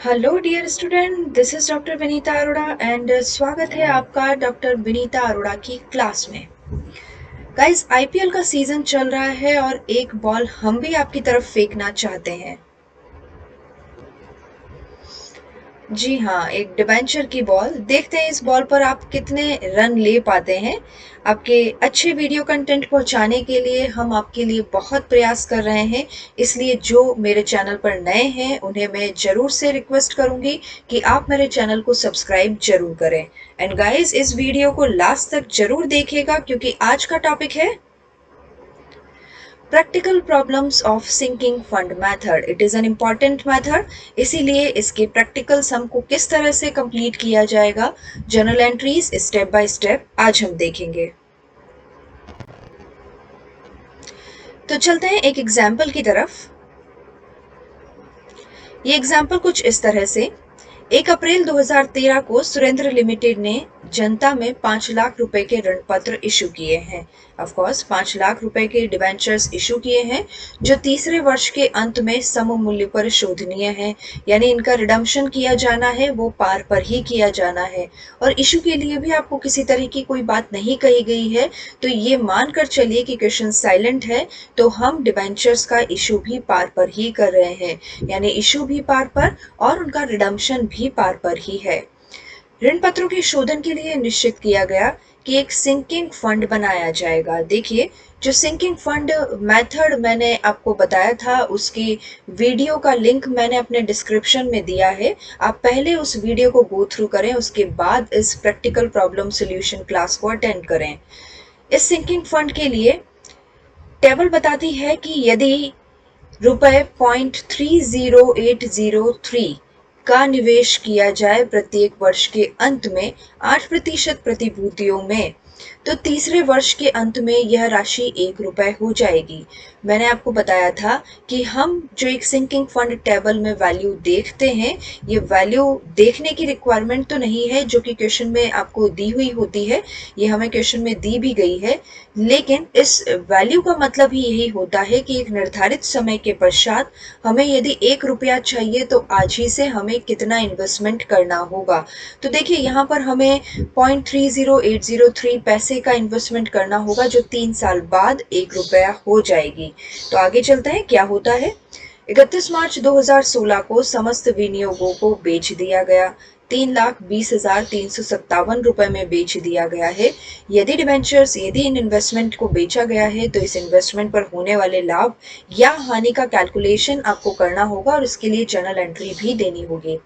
Hello dear student, this is doctor Vinita Arora and स्वागत है आपका डॉक्टर विनीता अरोड़ा की क्लास में। गाइस, आईपीएल का सीजन चल रहा है और एक बॉल हम भी आपकी तरफ फेंकना चाहते हैं। जी हाँ, एक डिबेंचर की बॉल। देखते हैं इस बॉल पर आप कितने रन ले पाते हैं। आपके अच्छे वीडियो कंटेंट पहुंचाने के लिए हम आपके लिए बहुत प्रयास कर रहे हैं। इसलिए जो मेरे चैनल पर नए हैं उन्हें मैं जरूर से रिक्वेस्ट करूंगी कि आप मेरे चैनल को सब्सक्राइब जरूर करें। एंड गाइस, इस वीडियो को लास्ट तक जरूर देखिएगा क्योंकि आज का टॉपिक है practical problems of sinking fund method. It is an important method, इसीलिए इसके प्रैक्टिकल सम को किस तरह से कंप्लीट किया जाएगा, journal entries step by step आज हम देखेंगे। तो चलते हैं एक एग्जाम्पल की तरफ। ये एग्जाम्पल कुछ इस तरह से। 1 अप्रैल 2013 को सुरेंद्र लिमिटेड ने जनता में 5 लाख रुपए के ऋण पत्र इशू किए हैं। ऑफ कोर्स 5 लाख रुपए के डिबेंचर्स इशू किए हैं जो तीसरे वर्ष के अंत में सम मूल्य पर शोधनीय है, यानी इनका रिडम्पशन किया जाना है वो पार पर ही किया जाना है। और इशू के लिए भी आपको किसी तरह की कोई बात नहीं कही गई है, तो ये मानकर चलिए कि क्वेश्चन साइलेंट है, तो हम डिबेंचर्स का इशू भी पार पर ही कर रहे हैं, यानी इशू भी पार पर और उनका रिडम्पशन भी पार पर ही है। ऋण पत्रों के शोधन के लिए निश्चित किया गया कि एक सिंकिंग फंड बनाया जाएगा। देखिए, जो सिंकिंग फंड मेथड मैंने आपको बताया था उसकी वीडियो का लिंक मैंने अपने डिस्क्रिप्शन में दिया है। आप पहले उस वीडियो को गो थ्रू करें, उसके बाद इस प्रैक्टिकल प्रॉब्लम सॉल्यूशन क्लास को अटेंड करें। इस सिंकिंग फंड के लिए टेबल बताती है कि यदि रुपए 0.3080 का निवेश किया जाए प्रत्येक वर्ष के अंत में 8% प्रतिभूतियों में, तो तीसरे वर्ष के अंत में यह राशि 1 रुपए हो जाएगी। मैंने आपको बताया था कि हम जो एक सिंकिंग फंड टेबल में वैल्यू देखते हैं, ये वैल्यू देखने की रिक्वायरमेंट तो नहीं है जो कि क्वेश्चन में आपको दी हुई होती है, ये हमें क्वेश्चन में दी भी गई है। लेकिन इस वैल्यू का मतलब ही यही होता है कि एक निर्धारित समय के पश्चात हमें यदि 1 रुपया चाहिए तो आज ही से हमें कितना इन्वेस्टमेंट करना होगा। तो देखिए, यहाँ पर हमें 0.30803 पैसे का इन्वेस्टमेंट करना होगा जो 3 साल बाद 1 रुपया हो जाएगी। तो आगे चलते हैं क्या होता है। 31 मार्च 2016 को समस्त विनियोगों को बेच दिया गया। 3,20,357 रुपए में बेच दिया गया है। यदि इन इन्वेस्टमेंट को बेचा गया है तो इस इन्वेस्टमेंट पर होने वाले लाभ या हानि का कैलकुलेशन आपको करना होगा और इसके लिए जर्नल एंट्री भी देनी होगी।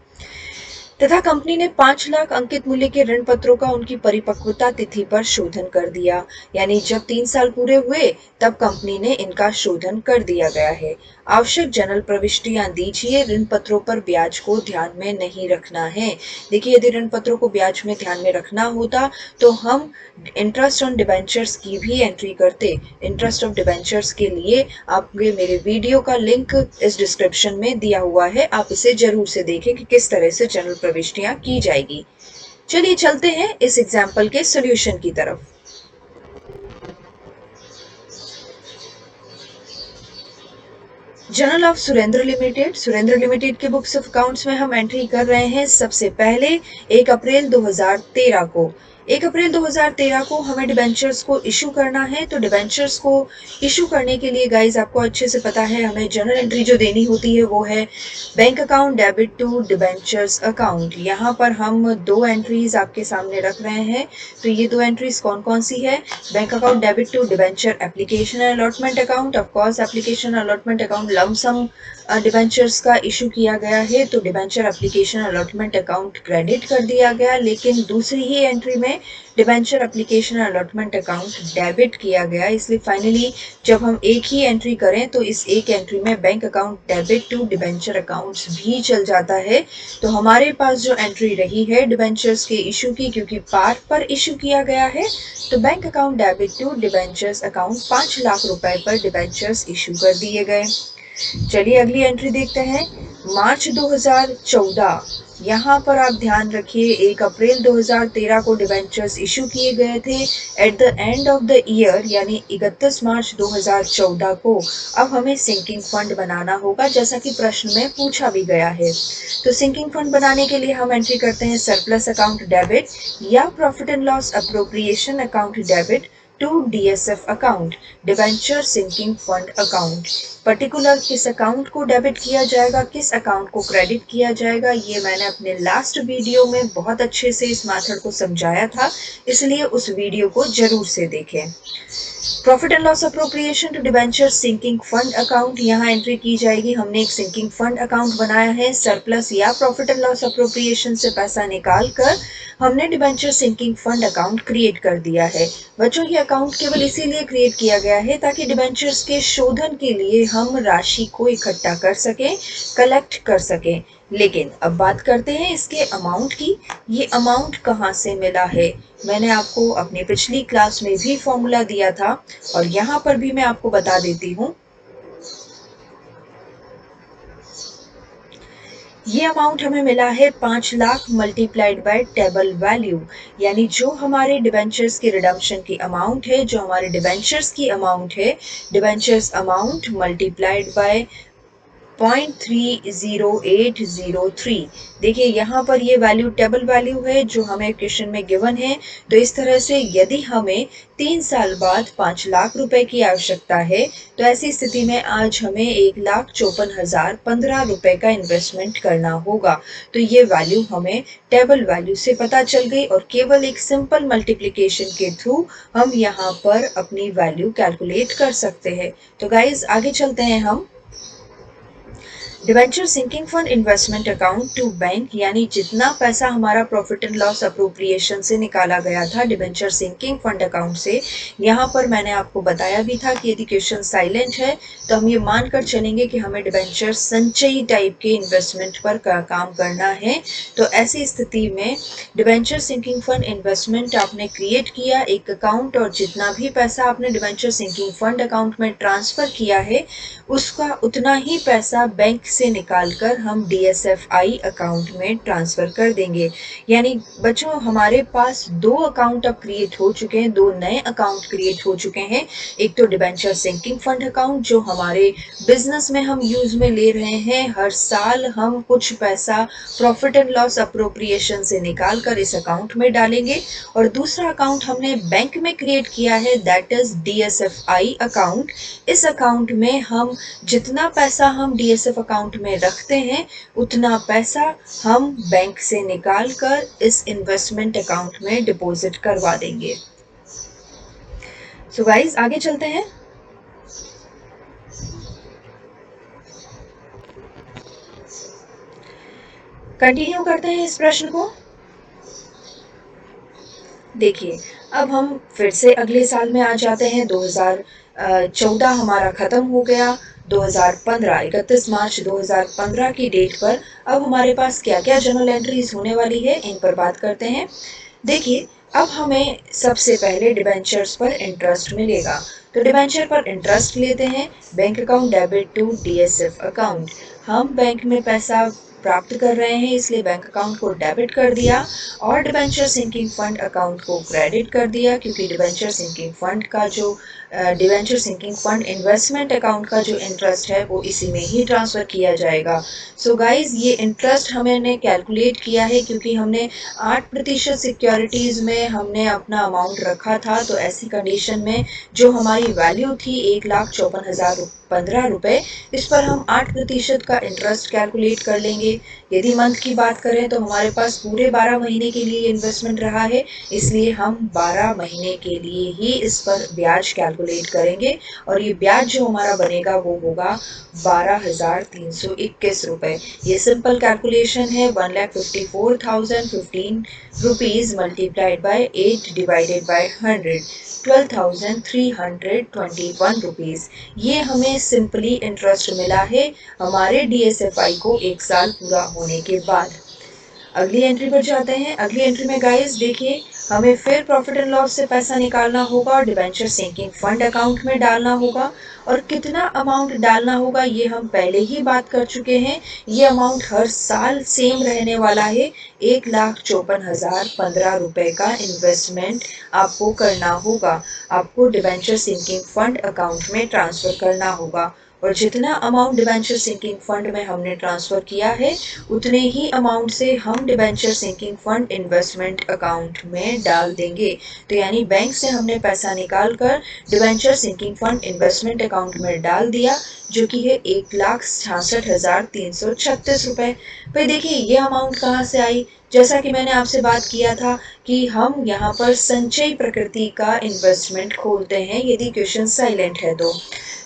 तथा कंपनी ने 5 लाख अंकित मूल्य के ऋण पत्रों का उनकी परिपक्वता तिथि पर शोधन कर दिया, यानी जब 3 साल पूरे हुए तब कंपनी ने इनका शोधन कर दिया गया है। आवश्यक जर्नल प्रविष्टियां दीजिए। ऋण पत्रों पर ब्याज को ध्यान में नहीं रखना है। देखिए, यदि ऋण पत्रों को ब्याज में ध्यान में रखना होता तो हम इंटरेस्ट ऑन डिबेंचर्स की भी एंट्री करते। इंटरेस्ट ऑफ डिबेंचर्स के लिए आपके मेरे वीडियो का लिंक इस डिस्क्रिप्शन में दिया हुआ है, आप इसे जरूर से देखें कि किस तरह से जनरल प्रविष्टियां की जाएगी। चलिए चलते हैं इस एग्जाम्पल के सॉल्यूशन की तरफ। जर्नल ऑफ सुरेंद्र लिमिटेड के बुक्स ऑफ अकाउंट्स में हम एंट्री कर रहे हैं सबसे पहले 1 अप्रैल 2013 को। 1 अप्रैल 2013 को हमें डिबेंचर्स को इशू करना है। तो डिबेंचर्स को इशू करने के लिए गाइज आपको अच्छे से पता है हमें जर्नल एंट्री जो देनी होती है वो है bank account debit to debentures account. यहाँ पर हम 2 एंट्रीज आपके सामने रख रहे हैं। तो ये 2 एंट्रीज कौन कौन सी है? Bank account debit to debenture application and allotment account. Of course application allotment account lump sum debentures का इशू किया गया है, तो debenture application allotment account credit कर दिया गया। लेकिन दूसरी ही एंट्री में debenture application allotment account debit किया गया। इसलिए फाइनली जब हम एक ही एंट्री करें तो इस एक एंट्री में bank account debit to debenture accounts भी चल जाता है। तो हमारे पास जो एंट्री रही है डिबेंचर्स के इशू की, क्योंकि पार पर इशू किया गया है, तो bank account debit to debentures account 5 lakh रुपए पर डिबेंचर्स इशू कर दिए गए। चलिए अगली एंट्री देखते हैं। मार्च 2014 यहाँ पर आप ध्यान रखिए 1 अप्रैल 2013 को डिबेंचर्स इशू किए गए थे। At the end of the year यानी 31 मार्च 2014 को अब हमें सिंकिंग फंड बनाना होगा, जैसा कि प्रश्न में पूछा भी गया है। तो सिंकिंग फंड बनाने के लिए हम एंट्री करते हैं सरप्लस अकाउंट डेबिट या profit and loss appropriation account debit to DSF account, debenture sinking fund account. Particular किस अकाउंट को डेबिट किया जाएगा, किस अकाउंट को क्रेडिट किया जाएगा, ये मैंने अपने लास्ट वीडियो में बहुत अच्छे से इस मेथड को समझाया था, इसलिए उस वीडियो को जरूर से देखें। Profit and loss appropriation to debenture sinking fund account, यहाँ एंट्री की जाएगी। हमने एक सिंकिंग फंड अकाउंट बनाया है, सरप्लस या प्रॉफिट एंड लॉस अप्रोप्रिएशन से पैसा निकाल कर हमने debenture sinking fund account create कर दिया है। बच्चों, ये अकाउंट केवल इसीलिए क्रिएट किया गया है ताकि डिबेंचर्स के शोधन के लिए हम राशि को इकट्ठा कर सकें, कलेक्ट कर सकें। लेकिन अब बात करते हैं इसके अमाउंट की। ये अमाउंट कहाँ से मिला है? मैंने आपको अपनी पिछली क्लास में भी फॉर्मूला दिया था और यहाँ पर भी मैं आपको बता देती हूँ। ये अमाउंट हमें मिला है 5 lakh multiplied by table value, यानी जो हमारे डिबेंचर्स की रिडम्पशन की अमाउंट है, जो हमारे डिबेंचर्स की अमाउंट है, डिबेंचर्स अमाउंट मल्टीप्लाइड बाय 0.30803। देखिए यहाँ पर ये वैल्यू टेबल वैल्यू है जो हमें क्वेश्चन में गिवन है। तो इस तरह से यदि हमें 3 साल बाद 5 लाख रुपए की आवश्यकता है, तो ऐसी स्थिति में आज हमें 1,54,015 रुपए का इन्वेस्टमेंट करना होगा। तो ये वैल्यू हमें टेबल वैल्यू से पता चल गई और केवल एक सिंपल मल्टीप्लिकेशन के थ्रू हम यहाँ पर अपनी वैल्यू कैलकुलेट कर सकते हैं। तो गाइज आगे चलते हैं हम। Debenture sinking fund investment account to bank, यानी जितना पैसा हमारा प्रॉफिट एंड लॉस अप्रोप्रिएशन से निकाला गया था डिबेंचर सिंकिंग फंड अकाउंट से, यहाँ पर मैंने आपको बताया भी था कि यदि क्वेश्चन साइलेंट है तो हम ये मानकर चलेंगे कि हमें डिबेंचर संचयी टाइप के इन्वेस्टमेंट पर काम करना है। तो ऐसी स्थिति में डिबेंचर सिंकिंग फंड इन्वेस्टमेंट आपने क्रिएट किया एक अकाउंट, और जितना भी पैसा आपने डिबेंचर सिंकिंग फंड अकाउंट में ट्रांसफर किया है उसका उतना ही पैसा बैंक से निकालकर हम DSFI अकाउंट में ट्रांसफर कर देंगे। यानी बच्चों हमारे पास 2 अकाउंट अब क्रिएट हो चुके हैं, 2 नए अकाउंट क्रिएट हो चुके हैं। एक तो डिबेंचर सिंकिंग फंड अकाउंट जो हमारे बिजनेस में हम यूज में ले रहे हैं, हर साल हम कुछ पैसा प्रॉफिट एंड लॉस अप्रोप्रिएशन से निकाल कर इस अकाउंट में डालेंगे। और दूसरा अकाउंट हमने बैंक में क्रिएट किया है, दैट इज DSFI अकाउंट। इस अकाउंट में हम जितना पैसा हम DSF अकाउंट में रखते हैं उतना पैसा हम बैंक से निकाल कर इस इन्वेस्टमेंट अकाउंट में डिपॉजिट करवा देंगे। सो गाइस आगे चलते हैं। कंटिन्यू करते हैं इस प्रश्न को। देखिए अब हम फिर से अगले साल में आ जाते हैं। 2014 हमारा खत्म हो गया। 2015 31 मार्च 2015 की डेट पर अब हमारे पास क्या क्या जर्नल एंट्रीज होने वाली है इन पर बात करते हैं। देखिए अब हमें सबसे पहले डिबेंचर्स पर इंटरेस्ट मिलेगा, तो डिबेंचर पर इंटरेस्ट लेते हैं। Bank account debit to DSF account, हम बैंक में पैसा प्राप्त कर रहे हैं इसलिए बैंक अकाउंट को डेबिट कर दिया और डिबेंचर सिंकिंग फंड अकाउंट को क्रेडिट कर दिया, क्योंकि डिबेंचर सिंकिंग फंड का जो debenture sinking fund investment account का जो इंटरेस्ट है वो इसी में ही ट्रांसफर किया जाएगा। सो गाइज ये इंटरेस्ट हमने कैलकुलेट किया है क्योंकि हमने 8% सिक्योरिटीज में हमने अपना अमाउंट रखा था। तो ऐसी कंडीशन में जो हमारी वैल्यू थी 1,54,015 रुपए, इस पर हम 8% का इंटरेस्ट कैलकुलेट कर लेंगे। यदि मंथ की बात करें तो हमारे पास पूरे 12 महीने के लिए इन्वेस्टमेंट रहा है, इसलिए हम 12 महीने के लिए ही इस पर ब्याज कैलकुलेट करेंगे और ये ब्याज जो हमारा बनेगा वो होगा 12,321 रुपए। ये सिंपल कैलकुलेशन है। 1,54,015 rupees multiplied by 8 divided by 100, 12,321 rupees. ये हमें सिंपली इंटरेस्ट मिला है हमारे DSFI को 1 साल पूरा होने के बाद। अगली एंट्री पर जाते हैं। अगली एंट्री में गाइस देखिए, हमें फिर प्रॉफिट एंड लॉस से पैसा निकालना होगा और डिबेंचर सिंकिंग फंड अकाउंट में डालना होगा। और कितना अमाउंट डालना होगा ये हम पहले ही बात कर चुके हैं। ये अमाउंट हर साल सेम रहने वाला है। 1,54,015 रुपए का इन्वेस्टमेंट आपको करना होगा। आपको डिबेंचर सिंकिंग फंड अकाउंट में ट्रांसफर करना होगा। और जितना अमाउंट डिबेंचर सिंकिंग फंड में हमने ट्रांसफर किया है, उतने ही अमाउंट से हम debenture sinking fund investment account में डाल देंगे। तो यानी बैंक से हमने पैसा निकाल कर debenture sinking fund investment account में डाल दिया, जो कि है 1,66,336 रुपए। भाई देखिए, ये अमाउंट कहाँ से आई? जैसा कि मैंने आपसे बात किया था कि हम यहाँ पर संचयी प्रकृति का इन्वेस्टमेंट खोलते हैं यदि क्वेश्चन साइलेंट है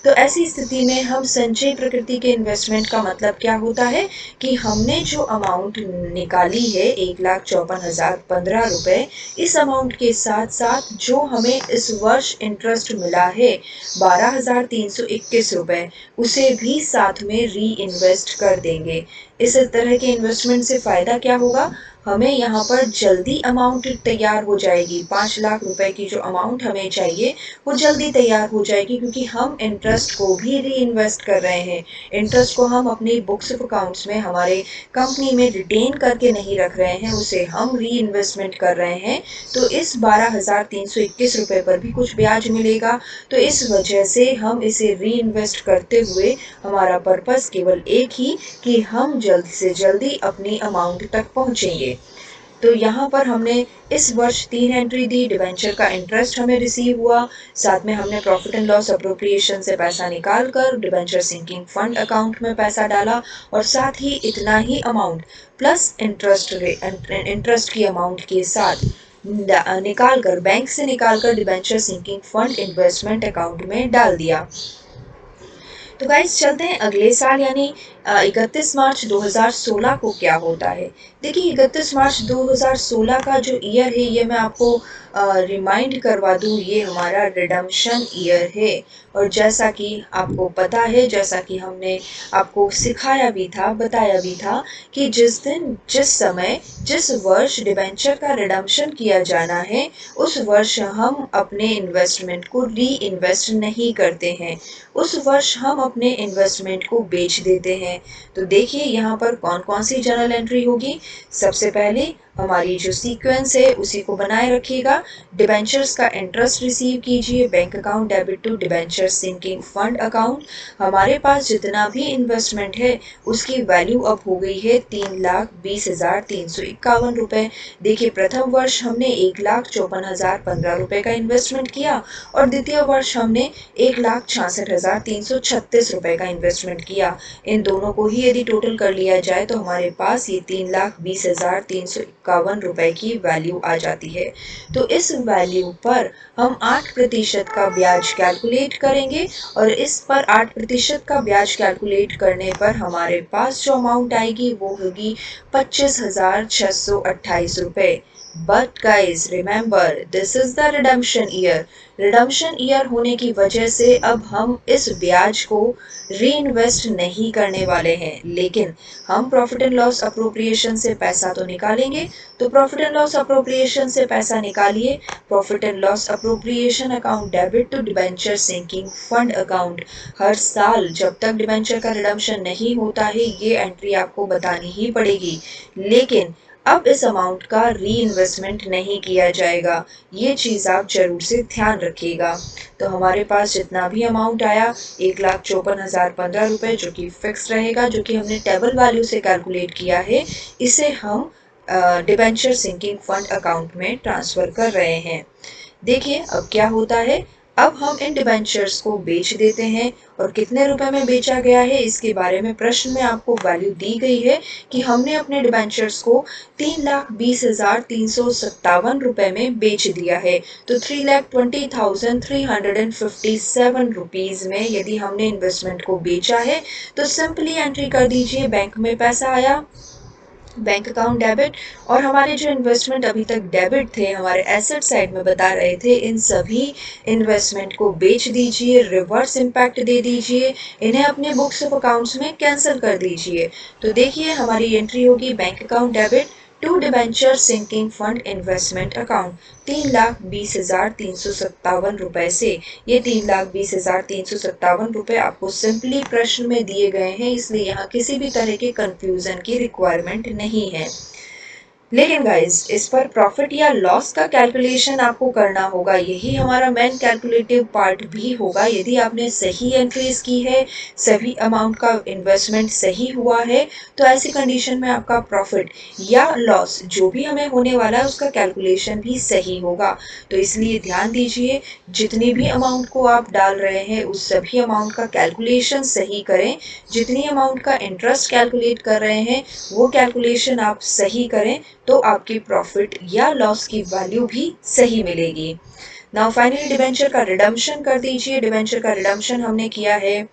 तो ऐसी स्थिति में हम संचयी प्रकृति के इन्वेस्टमेंट का मतलब क्या होता है कि हमने जो अमाउंट निकाली है 1,54,015 रुपए, इस अमाउंट के साथ साथ जो हमें इस वर्ष इंटरेस्ट मिला है 12,321 रुपए, उसे भी साथ में री इन्वेस्ट कर देंगे। इस तरह के इन्वेस्टमेंट से फायदा क्या होगा? हमें यहाँ पर जल्दी अमाउंट तैयार हो जाएगी। 5 लाख रुपए की जो अमाउंट हमें चाहिए वो जल्दी तैयार हो जाएगी, क्योंकि हम इंटरेस्ट को भी री इन्वेस्ट कर रहे हैं। इंटरेस्ट को हम अपनी बुक्स ऑफ अकाउंट्स में हमारे कंपनी में रिटेन करके नहीं रख रहे हैं, उसे हम री इन्वेस्टमेंट कर रहे हैं। तो इस 12,321 रुपए पर भी कुछ ब्याज मिलेगा। तो इस वजह से हम इसे री इन्वेस्ट करते हुए हमारा पर्पस केवल एक ही कि हम जल्द से जल्दी अपनी अमाउंट तक पहुंचेंगे। तो यहाँ पर हमने इस वर्ष 3 एंट्री दी। डिबेंचर का इंटरेस्ट हमें रिसीव हुआ, साथ में हमने प्रॉफिट एंड लॉस अप्रोप्रिएशन से पैसा निकाल कर डिबेंचर सिंकिंग फंड अकाउंट में पैसा डाला, और साथ ही इतना ही अमाउंट प्लस इंटरेस्ट की अमाउंट के साथ निकाल कर, बैंक से निकाल कर debenture sinking fund investment account में डाल दिया। तो गाइस चलते हैं अगले साल, यानी 31 मार्च 2016 को क्या होता है। देखिए, 31 मार्च 2016 का जो ईयर है, ये मैं आपको रिमाइंड करवा दूं, ये हमारा रिडम्पशन ईयर है। और जैसा कि आपको पता है, जैसा कि हमने आपको सिखाया भी था, बताया भी था कि जिस दिन, जिस समय, जिस वर्ष डिबेंचर का रिडम्पशन किया जाना है, उस वर्ष हम अपने इन्वेस्टमेंट को री इन्वेस्ट नहीं करते हैं। उस वर्ष हम अपने इन्वेस्टमेंट को बेच देते हैं। तो देखिए यहाँ पर कौन कौन सी जर्नल एंट्री होगी। सबसे पहले हमारी जो सीक्वेंस है उसी को बनाए रखिएगा। डिबेंचर्स का इंटरेस्ट रिसीव कीजिए, bank account debit to debenture sinking fund account. हमारे पास जितना भी इन्वेस्टमेंट है उसकी वैल्यू अब हो गई है 3,20,351 रुपए। देखिए, प्रथम वर्ष हमने 1,54,015 रुपए का इन्वेस्टमेंट किया और द्वितीय वर्ष हमने 1,66,336 रुपए का इन्वेस्टमेंट किया। इन दोनों को ही यदि टोटल कर लिया जाए तो हमारे पास ये 3,20,351 रुपए की वैल्यू आ जाती है। तो इस वैल्यू पर हम 8% का ब्याज कैलकुलेट करेंगे, और इस पर 8% का ब्याज कैलकुलेट करने पर हमारे पास जो अमाउंट आएगी वो होगी 25,628 रुपए। But guys, remember, this is the redemption year. Redemption year होने की वजह से अब हम इस ब्याज को री इन्वेस्ट नहीं करने वाले हैं, लेकिन हम प्रॉफिट एंड लॉस अप्रोप्रिएशन से पैसा तो निकालेंगे। तो प्रॉफिट एंड लॉस अप्रोप्रिएशन से पैसा निकालिए। Profit and loss appropriation account debit to debenture sinking fund account. हर साल जब तक डिबेंचर का रिडम्पशन नहीं होता है, ये एंट्री आपको बतानी ही पड़ेगी, लेकिन अब इस अमाउंट का री इन्वेस्टमेंट नहीं किया जाएगा। ये चीज़ आप जरूर से ध्यान रखिएगा। तो हमारे पास जितना भी अमाउंट आया 1,54,015 रुपए, जो कि फिक्स रहेगा, जो कि हमने टेबल वैल्यू से कैलकुलेट किया है, इसे हम डिबेंचर सिंकिंग फंड अकाउंट में ट्रांसफर कर रहे हैं। देखिए अब क्या होता है। अब हम इन डिबेंचर्स को बेच देते हैं, और कितने रुपए में बेचा गया है इसके बारे में प्रश्न में आपको वैल्यू दी गई है कि हमने अपने डिबेंचर्स को 3,20,357 रुपए में बेच दिया है। तो 3,20,357 रुपीज में यदि हमने इन्वेस्टमेंट को बेचा है, तो सिंपली एंट्री कर दीजिए, बैंक में पैसा आया, बैंक अकाउंट डेबिट, और हमारे जो इन्वेस्टमेंट अभी तक डेबिट थे, हमारे एसेट साइड में बता रहे थे, इन सभी इन्वेस्टमेंट को बेच दीजिए, रिवर्स इम्पैक्ट दे दीजिए, इन्हें अपने बुक्स ऑफ अकाउंट्स में कैंसिल कर दीजिए। तो देखिए हमारी एंट्री होगी bank account debit to debenture sinking fund investment account 3,20,357 रुपए से। ये 3,20,357 रुपए आपको सिंपली प्रश्न में दिए गए हैं, इसलिए यहाँ किसी भी तरह के कंफ्यूजन की रिक्वायरमेंट नहीं है। लेकिन गाइस इस पर प्रॉफिट या लॉस का कैलकुलेशन आपको करना होगा, यही हमारा मेन कैलकुलेटिव पार्ट भी होगा। यदि आपने सही एंट्रीज की है, सभी अमाउंट का इन्वेस्टमेंट सही हुआ है, तो ऐसी कंडीशन में आपका प्रॉफिट या लॉस जो भी हमें होने वाला है उसका कैलकुलेशन भी सही होगा। तो इसलिए ध्यान दीजिए, जितनी भी अमाउंट को आप डाल रहे हैं उस सभी अमाउंट का कैलकुलेशन सही करें। जितनी अमाउंट का इंटरेस्ट कैलकुलेट कर रहे हैं वो कैलकुलेशन आप सही करें, तो आपकी प्रॉफिट या लॉस की वैल्यू भी सही मिलेगी। नाउ फाइनली डिबेंचर का रिडम्पशन कर दीजिए। डिबेंचर का रिडम्पशन हमने किया है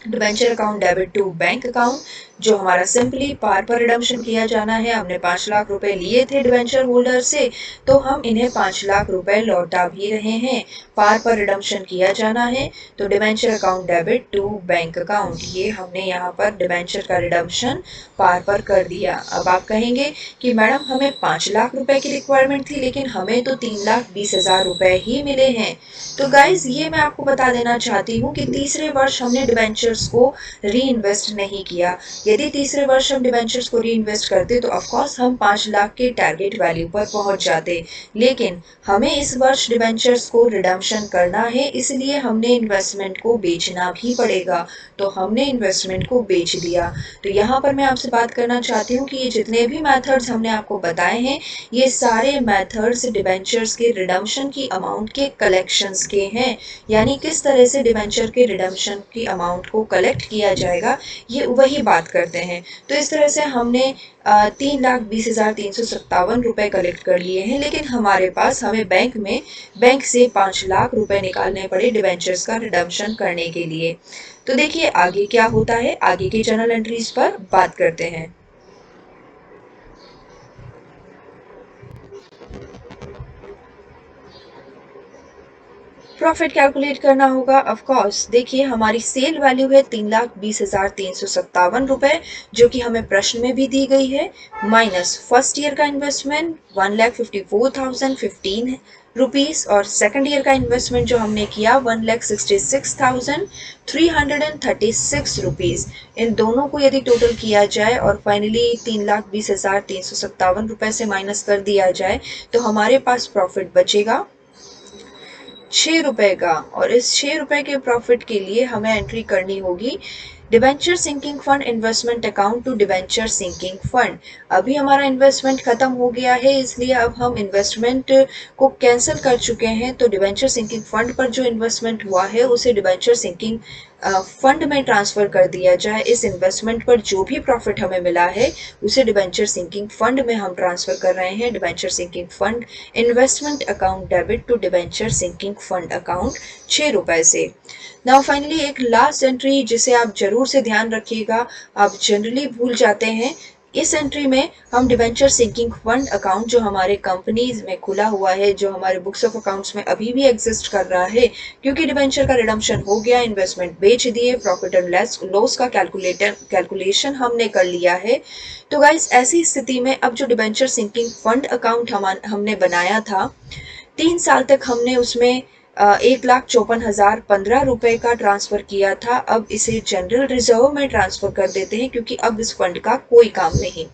debenture account debit to bank account, जो हमारा सिंपली पार पर रिडम्पशन किया जाना है। हमने 5 लाख रुपए लिए थे डिबेंचर होल्डर से, तो हम इन्हें 5 लाख रुपए लौटा भी रहे हैं। पार पर रिडम्पशन किया जाना है, तो debenture account debit to bank account, ये हमने यहाँ पर डिबेंचर का रिडम्पशन पार पर कर दिया। अब आप कहेंगे कि मैडम हमें 5 लाख रुपए की रिक्वायरमेंट थी, लेकिन हमें तो 3,20,000 रुपए ही मिले हैं। तो गाइज ये मैं आपको बता देना चाहती हूँ कि तीसरे वर्ष हमने डिबेंचर्स को री इन्वेस्ट नहीं किया। यदि तीसरे वर्ष हम डिबेंचर्स को री इन्वेस्ट करते तो ऑफकोर्स हम 5 लाख के टारगेट वैल्यू पर पहुंच जाते, लेकिन हमें इस वर्ष डिबेंचर्स को रिडम्पशन करना है, इसलिए हमने इन्वेस्टमेंट को बेचना भी पड़ेगा। तो हमने इन्वेस्टमेंट को बेच दिया। तो यहाँ पर मैं आपसे बात करना चाहती हूँ कि ये जितने भी मेथड्स हमने आपको बताए हैं, ये सारे मेथड्स डिबेंचर्स के रिडम्पशन की अमाउंट के कलेक्शंस के हैं। यानी किस तरह से डिबेंचर के रिडम्पशन की अमाउंट को कलेक्ट किया जाएगा, ये वही बात करते हैं। तो इस तरह से हमने 3,20,357 रुपए कलेक्ट कर लिए हैं, लेकिन हमारे पास हमें बैंक से 5 लाख रुपए निकालने पड़े डिबेंचर्स का रिडम्पशन करने के लिए। तो देखिए आगे क्या होता है, आगे की जर्नल एंट्रीज पर बात करते हैं। प्रॉफिट कैलकुलेट करना होगा ऑफ कोर्स। देखिए हमारी सेल वैल्यू है 3,20,357 रुपए, जो कि हमें प्रश्न में भी दी गई है, माइनस फर्स्ट ईयर का इन्वेस्टमेंट 1,54,015 रुपीस और सेकंड ईयर का इन्वेस्टमेंट जो हमने किया 1,66,336 रुपीस। इन दोनों को यदि टोटल किया जाए और फाइनली 3,20,357 रुपए से माइनस कर दिया जाए, तो हमारे पास प्रॉफिट बचेगा 6 रुपए का। और इस 6 रुपए के प्रॉफिट के लिए हमें एंट्री करनी होगी debenture sinking fund investment account to debenture sinking fund. अभी हमारा इन्वेस्टमेंट खत्म हो गया है, इसलिए अब हम इन्वेस्टमेंट को कैंसिल कर चुके हैं। तो डिबेंचर सिंकिंग फंड पर जो इन्वेस्टमेंट हुआ है उसे डिबेंचर सिंकिंग फंड में ट्रांसफर कर दिया जाए। इस इन्वेस्टमेंट पर जो भी प्रॉफिट हमें मिला है उसे डिबेंचर सिंकिंग फंड में हम ट्रांसफर कर रहे हैं। Debenture sinking fund investment account debit to debenture sinking fund account 6 रुपए से। नाउ फाइनली एक लास्ट एंट्री जिसे आप जरूर से ध्यान रखिएगा, आप जनरली भूल जाते हैं। इस एंट्री में हम डिबेंचर सिंकिंग फंड अकाउंट जो हमारे कंपनीज में खुला हुआ है, जो हमारे बुक्स ऑफ अकाउंट्स में अभी भी एग्जिस्ट कर रहा है, क्योंकि डिबेंचर का रिडम्पशन हो गया, इन्वेस्टमेंट बेच दिए, प्रॉफिट एंड लॉस का कैलकुलेशन हमने कर लिया है। तो गाइस ऐसी स्थिति में अब जो डिबेंचर सिंकिंग फंड अकाउंट हमने बनाया था, 3 साल तक हमने उसमें 1,54,015 रुपए का ट्रांसफर किया था। अब इसे जनरल रिजर्व में ट्रांसफर कर देते हैं, क्योंकि अब इस फंड का कोई काम नहीं।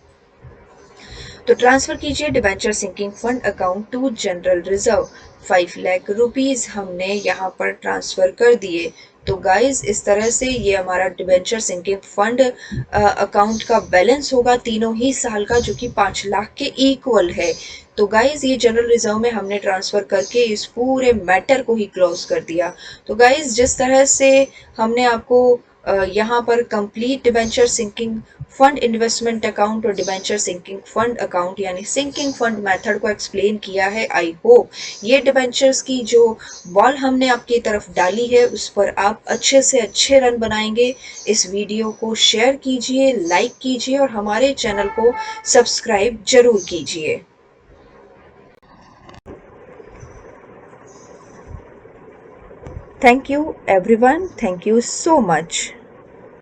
तो ट्रांसफर कीजिए debenture sinking fund account to general reserve. 5 lakh rupees हमने यहाँ पर ट्रांसफर कर दिए। तो गाइज इस तरह से ये हमारा डिबेंचर सिंकिंग फंड अकाउंट का बैलेंस होगा तीनों ही साल का, जो कि 5 लाख के इक्वल है। तो गाइज ये जनरल रिजर्व में हमने ट्रांसफर करके इस पूरे मैटर को ही क्लोज कर दिया। तो गाइज जिस तरह से हमने आपको यहाँ पर complete debenture sinking fund investment account और डिबेंचर सिंकिंग फंड अकाउंट यानी सिंकिंग फंड मेथड को एक्सप्लेन किया है, आई होप ये डिबेंचर्स की जो बॉल हमने आपकी तरफ डाली है उस पर आप अच्छे से अच्छे रन बनाएंगे। इस वीडियो को शेयर कीजिए, लाइक कीजिए और हमारे चैनल को सब्सक्राइब जरूर कीजिए। Thank you everyone. Thank you so much.